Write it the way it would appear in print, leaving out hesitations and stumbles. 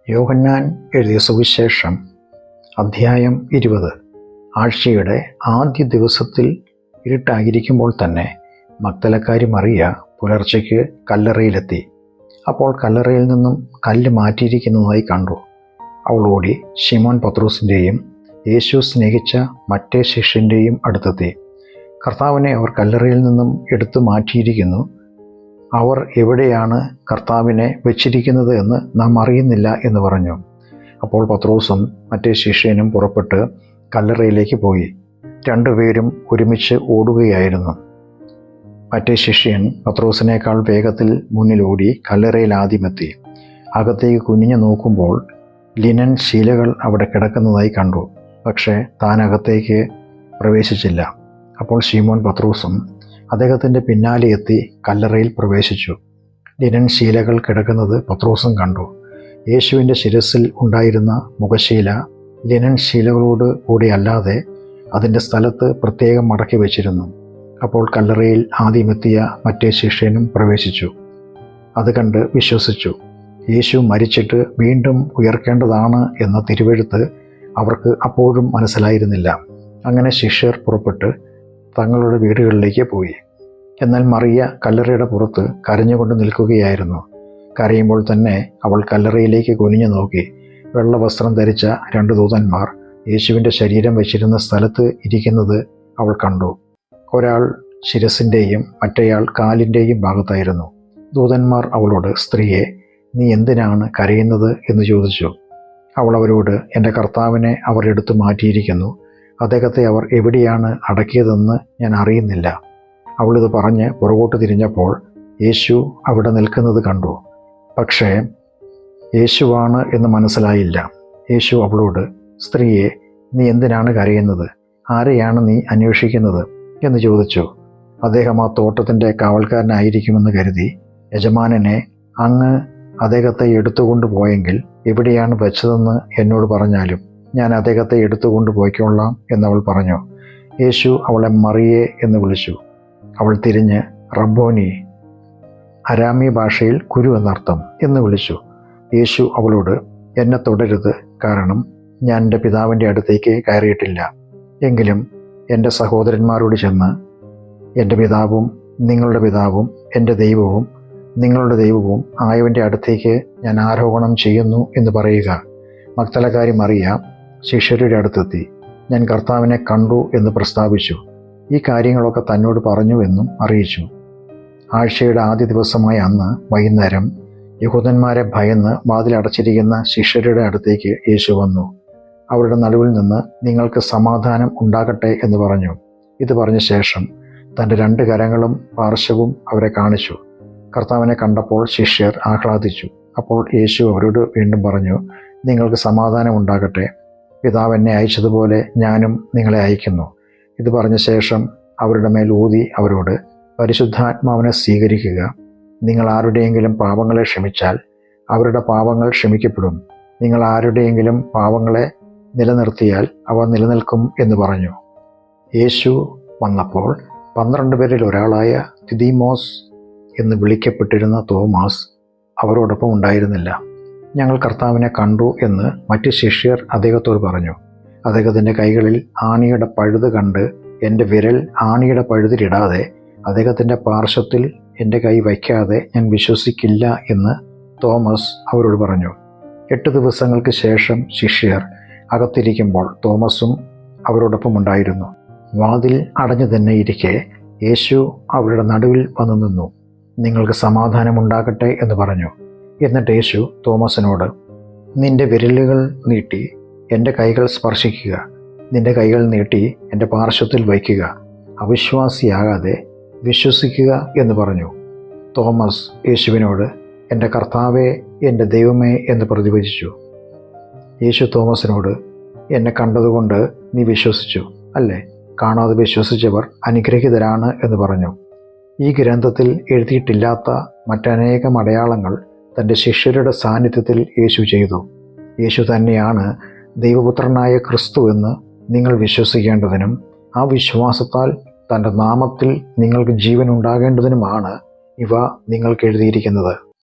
യോഹന്നാൻ എഴുതിയ സുവിശേഷം അധ്യായം 20. ആഴ്ചയുടെ ആദ്യ ദിവസത്തിൽ ഇരുട്ടായിരിക്കുമ്പോൾ തന്നെ മഗ്ദലക്കാരി മറിയ പുലർച്ചയ്ക്ക് കല്ലറയിലെത്തി. അപ്പോൾ കല്ലറയിൽ നിന്നും കല്ല് മാറ്റിയിരിക്കുന്നതായി കണ്ടു. അവൾ ഓടി ശിമോൻ പത്രോസിൻ്റെയും യേശു സ്നേഹിച്ച മറ്റേ ശിഷ്യൻ്റെയും അടുത്തെത്തി. കർത്താവിനെ അവർ കല്ലറയിൽ നിന്നും എടുത്തു മാറ്റിയിരിക്കുന്നു. അവർ എവിടെയാണ് കർത്താവിനെ വെച്ചിരിക്കുന്നത് എന്ന് നാം അറിയുന്നില്ല എന്ന് പറഞ്ഞു. അപ്പോൾ പത്രോസും മറ്റേ ശിഷ്യനും പുറപ്പെട്ട് കല്ലറയിലേക്ക് പോയി. രണ്ടുപേരും ഒരുമിച്ച് ഓടുകയായിരുന്നു. മറ്റേ ശിഷ്യൻ പത്രോസിനേക്കാൾ വേഗത്തിൽ മുന്നിലോടി കല്ലറയിൽ ആദ്യമെത്തി. അകത്തേക്ക് കുനിഞ്ഞു നോക്കുമ്പോൾ ലിനൻ ശീലകൾ അവിടെ കിടക്കുന്നതായി കണ്ടു. പക്ഷേ താൻ അകത്തേക്ക് പ്രവേശിച്ചില്ല. അപ്പോൾ ശിമോൻ പത്രോസും അദ്ദേഹത്തിൻ്റെ പിന്നാലെ എത്തി കല്ലറയിൽ പ്രവേശിച്ചു. ലിനൻ ശീലകൾ കിടക്കുന്നത് പത്രോസും കണ്ടു. യേശുവിൻ്റെ ശിരസിൽ ഉണ്ടായിരുന്ന മുഖശീല ലിനൻ ശീലകളോട് കൂടി അല്ലാതെ അതിൻ്റെ സ്ഥലത്ത് പ്രത്യേകം മടക്കി വച്ചിരുന്നു. അപ്പോൾ കല്ലറയിൽ ആദ്യമെത്തിയ മറ്റേ ശിഷ്യനും പ്രവേശിച്ചു. അത് കണ്ട് വിശ്വസിച്ചു. യേശു മരിച്ചിട്ട് വീണ്ടും ഉയർക്കേണ്ടതാണ് എന്ന തിരുവെഴുത്ത് അവർക്ക് അപ്പോഴും മനസ്സിലായിരുന്നില്ല. അങ്ങനെ ശിഷ്യർ പുറപ്പെട്ട് തങ്ങളുടെ വീടുകളിലേക്ക് പോയി. എന്നാൽ മറിയ കല്ലറയുടെ പുറത്ത് കരഞ്ഞുകൊണ്ട് നിൽക്കുകയായിരുന്നു. കരയുമ്പോൾ തന്നെ അവൾ കല്ലറയിലേക്ക് കുനിഞ്ഞു നോക്കി. വെള്ള വസ്ത്രം ധരിച്ച 2 ദൂതന്മാർ യേശുവിൻ്റെ ശരീരം വെച്ചിരുന്ന സ്ഥലത്ത് ഇരിക്കുന്നത് അവൾ കണ്ടു. ഒരാൾ ശിരസിൻ്റെയും മറ്റേയാൾ കാലിൻ്റെയും ഭാഗത്തായിരുന്നു. ദൂതന്മാർ അവളോട്, സ്ത്രീയെ, നീ എന്തിനാണ് കരയുന്നത് എന്ന് ചോദിച്ചു. അവൾ അവരോട്, എൻ്റെ കർത്താവിനെ അവർ എടുത്തു മാറ്റിയിരിക്കുന്നു. അദ്ദേഹത്തെ അവർ എവിടെയാണ് അടക്കിയതെന്ന് ഞാൻ അറിയുന്നില്ല. അവളിത് പറഞ്ഞ് പുറകോട്ട് തിരിഞ്ഞപ്പോൾ യേശു അവിടെ നിൽക്കുന്നത് കണ്ടു. പക്ഷേ യേശുവാണ് എന്ന് മനസ്സിലായില്ല. യേശു അവളോട്, സ്ത്രീയെ, നീ എന്തിനാണ് കരയുന്നത്? ആരെയാണ് നീ അന്വേഷിക്കുന്നത് എന്ന് ചോദിച്ചു. അദ്ദേഹം ആ തോട്ടത്തിൻ്റെ കാവൽക്കാരനായിരിക്കുമെന്ന് കരുതി, യജമാനനെ, അങ്ങ് അദ്ദേഹത്തെ എടുത്തുകൊണ്ട് പോയെങ്കിൽ എവിടെയാണ് വെച്ചതെന്ന് എന്നോട് പറഞ്ഞാലും ഞാൻ അദ്ദേഹത്തെ എടുത്തുകൊണ്ട് പോയിക്കൊള്ളാം എന്നവൾ പറഞ്ഞു. യേശു അവളെ മറിയേ എന്ന് വിളിച്ചു. അവൾ തിരിഞ്ഞ് റബ്ബോനി, അരാമി ഭാഷയിൽ ഗുരു എന്നർത്ഥം, എന്ന് വിളിച്ചു. യേശു അവളോട്, എന്നെ തുടരുത്, കാരണം ഞാൻ എൻ്റെ പിതാവിൻ്റെ അടുത്തേക്ക് കയറിയിട്ടില്ല. എങ്കിലും എൻ്റെ സഹോദരന്മാരോട് ചെന്ന്, എൻ്റെ പിതാവും നിങ്ങളുടെ പിതാവും എൻ്റെ ദൈവവും നിങ്ങളുടെ ദൈവവും ആയവൻ്റെ അടുത്തേക്ക് ഞാൻ ആരോഹണം ചെയ്യുന്നു എന്ന് പറയുക. മഗ്ദലക്കാരി മറിയ ശിഷ്യരുടെ അടുത്തെത്തി ഞാൻ കർത്താവിനെ കണ്ടു എന്ന് പ്രസ്താവിച്ചു. ഈ കാര്യങ്ങളൊക്കെ തന്നോട് പറഞ്ഞു എന്നും അറിയിച്ചു. ആഴ്ചയുടെ ആദ്യ ദിവസമായ അന്ന് വൈകുന്നേരം യഹൂദന്മാരെ ഭയന്ന് വാതിലടച്ചിരിക്കുന്ന ശിഷ്യരുടെ അടുത്തേക്ക് യേശു വന്നു. അവരുടെ നടുവിൽ നിന്ന്, നിങ്ങൾക്ക് സമാധാനം ഉണ്ടാകട്ടെ എന്ന് പറഞ്ഞു. ഇത് പറഞ്ഞ ശേഷം തൻ്റെ 2 കരങ്ങളും പാർശ്വവും അവരെ കാണിച്ചു. കർത്താവിനെ കണ്ടപ്പോൾ ശിഷ്യർ ആഹ്ലാദിച്ചു. അപ്പോൾ യേശു അവരോട് വീണ്ടും പറഞ്ഞു, നിങ്ങൾക്ക് സമാധാനം ഉണ്ടാകട്ടെ. പിതാവ് എന്നെ അയച്ചതുപോലെ ഞാനും നിങ്ങളെ അയക്കുന്നു. ഇത് പറഞ്ഞ ശേഷം അവരുടെ മേൽ ഊതി അവരോട്, പരിശുദ്ധാത്മാവിനെ സ്വീകരിക്കുക. നിങ്ങൾ ആരുടെയെങ്കിലും പാപങ്ങളെ ക്ഷമിച്ചാൽ അവരുടെ പാപങ്ങൾ ക്ഷമിക്കപ്പെടും. നിങ്ങൾ ആരുടെയെങ്കിലും പാപങ്ങളെ നിലനിർത്തിയാൽ അവ നിലനിൽക്കും എന്ന് പറഞ്ഞു. യേശു വന്നപ്പോൾ 12 പേരിൽ ഒരാളായ ദിദിമോസ് എന്ന് വിളിക്കപ്പെട്ടിരുന്ന തോമാസ് അവരോടൊപ്പം ഉണ്ടായിരുന്നില്ല. ഞങ്ങൾ കർത്താവിനെ കണ്ടു എന്ന് മറ്റ് ശിഷ്യർ അദ്ദേഹത്തോട് പറഞ്ഞു. അദ്ദേഹത്തിൻ്റെ കൈകളിൽ ആണിയുടെ പഴുത് കണ്ട് എൻ്റെ വിരൽ ആണിയുടെ പഴുതിലിടാതെ അദ്ദേഹത്തിൻ്റെ പാർശ്വത്തിൽ എൻ്റെ കൈ വയ്ക്കാതെ ഞാൻ വിശ്വസിക്കില്ല എന്ന് തോമസ് അവരോട് പറഞ്ഞു. 8 ദിവസങ്ങൾക്ക് ശേഷം ശിഷ്യർ അകത്തിരിക്കുമ്പോൾ തോമസും അവരോടൊപ്പം ഉണ്ടായിരുന്നു. വാതിൽ അടഞ്ഞു തന്നെ ഇരിക്കെ യേശു അവരുടെ നടുവിൽ വന്നു നിന്നു. നിങ്ങൾക്ക് സമാധാനമുണ്ടാകട്ടെ എന്ന് പറഞ്ഞു. എന്നിട്ട് യേശു തോമസിനോട്, നിന്റെ വിരലുകൾ നീട്ടി എൻ്റെ കൈകൾ സ്പർശിക്കുക. നിന്റെ കൈകൾ നീട്ടി എൻ്റെ പാർശ്വത്തിൽ വയ്ക്കുക. അവിശ്വാസിയാകാതെ വിശ്വസിക്കുക എന്ന് പറഞ്ഞു. തോമസ് യേശുവിനോട്, എൻ്റെ കർത്താവേ, എൻ്റെ ദൈവമേ എന്ന് പ്രതിവചിച്ചു. യേശു തോമസിനോട്, എന്നെ കണ്ടതുകൊണ്ട് നീ വിശ്വസിച്ചു അല്ലേ? കാണാതെ വിശ്വസിച്ചവർ അനുഗ്രഹീതരാണ് എന്ന് പറഞ്ഞു. ഈ ഗ്രന്ഥത്തിൽ എഴുതിയിട്ടില്ലാത്ത മറ്റനേകം അടയാളങ്ങൾ തൻ്റെ ശിഷ്യരുടെ സാന്നിധ്യത്തിൽ യേശു ചെയ്തു. യേശു തന്നെയാണ് ദൈവപുത്രനായ ക്രിസ്തു എന്ന് നിങ്ങൾ വിശ്വസിക്കേണ്ടതിനും ആ വിശ്വാസത്താൽ തൻ്റെ നാമത്തിൽ നിങ്ങൾക്ക് ജീവൻ ഉണ്ടാകേണ്ടതിനുമാണ് ഇവ നിങ്ങൾക്ക് എഴുതിയിരിക്കുന്നത്.